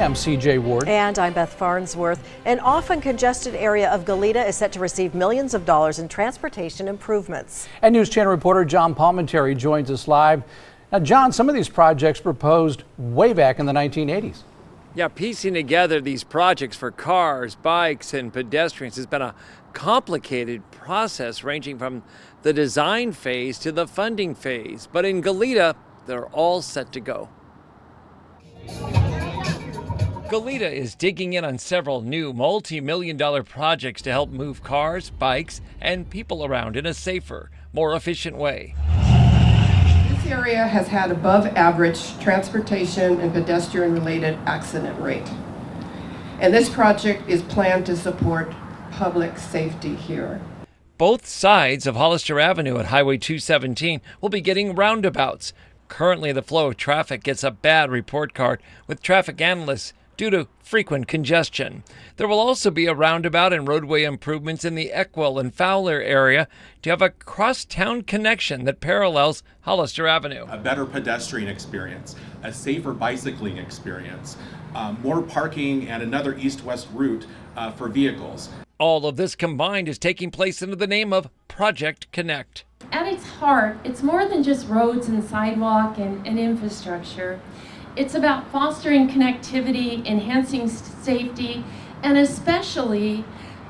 I'm CJ Ward. And I'm Beth Farnsworth. An often congested area of Goleta is set to receive millions of dollars in transportation improvements. And News Channel reporter John Palmentary joins us live. Now, John, some of these projects proposed way back in the 1980s. Yeah, piecing together these projects for cars, bikes, and pedestrians has been a complicated process ranging from the design phase to the funding phase. But in Goleta, they're all set to go. Goleta is digging in on several new multi-million-dollar projects to help move cars, bikes, and people around in a safer, more efficient way. This area has had above average transportation and pedestrian-related accident rate. And this project is planned to support public safety here. Both sides of Hollister Avenue at Highway 217 will be getting roundabouts. Currently, the flow of traffic gets a bad report card with traffic analysts due to frequent congestion. There will also be a roundabout and roadway improvements in the Eckwell and Fowler area to have a cross-town connection that parallels Hollister Avenue. A better pedestrian experience, a safer bicycling experience, more parking, and another east-west route for vehicles. All of this combined is taking place under the name of Project Connect. At its heart, it's more than just roads and sidewalk and infrastructure. It's about fostering connectivity, enhancing safety, and especially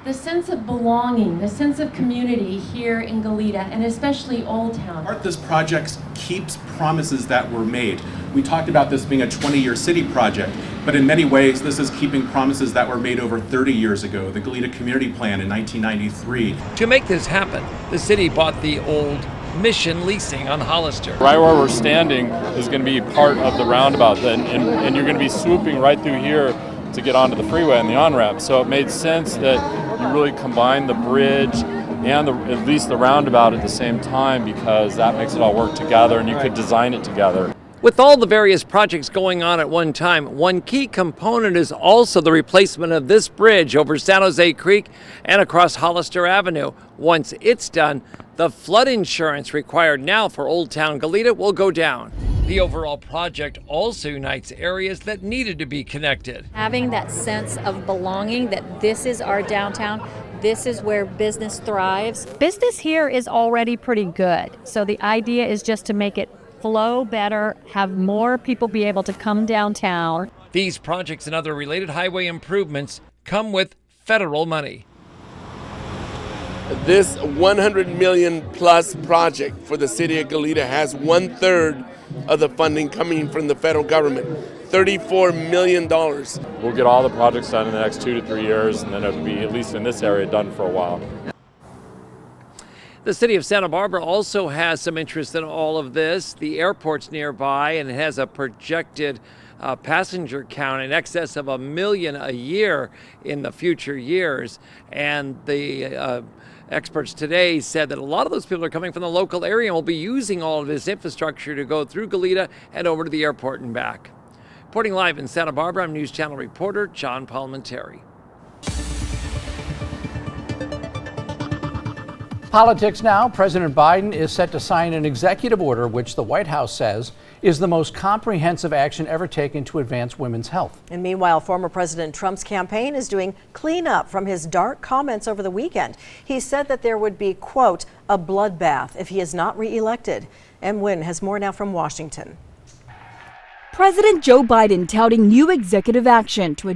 the sense of belonging, the sense of community here in Goleta, and especially Old Town. This project keeps promises that were made. We talked about this being a 20-year city project, but in many ways this is keeping promises that were made over 30 years ago, the Goleta Community Plan in 1993. To make this happen, the city bought the old Mission leasing on Hollister. Right where we're standing is going to be part of the roundabout, and you're going to be swooping right through here to get onto the freeway and the on-ramp. So it made sense that you really combine the bridge and at least the roundabout at the same time, because that makes it all work together and you could design it together. With all the various projects going on at one time, one key component is also the replacement of this bridge over San Jose Creek and across Hollister Avenue. Once it's done, the flood insurance required now for Old Town Goleta will go down. The overall project also unites areas that needed to be connected. Having that sense of belonging, that this is our downtown, this is where business thrives. Business here is already pretty good, so the idea is just to make it flow better, have more people be able to come downtown. These projects and other related highway improvements come with federal money. This 100 million plus project for the city of Goleta has 1/3 of the funding coming from the federal government, $34 million. We'll get all the projects done in the next 2 to 3 years, and then it'll be, at least in this area, done for a while. The city of Santa Barbara also has some interest in all of this. The airport's nearby, and it has a projected passenger count in excess of 1 million a year in the future years. And the experts today said that a lot of those people are coming from the local area and will be using all of this infrastructure to go through Goleta and over to the airport and back. Reporting live in Santa Barbara, I'm News Channel reporter John Palmentary. Politics now. President Biden is set to sign an executive order which the White House says is the most comprehensive action ever taken to advance women's health. And meanwhile, former President Trump's campaign is doing cleanup from his dark comments over the weekend. He said that there would be, quote, a bloodbath if he is not reelected. And Wynn has more now from Washington. President Joe Biden touting new executive action to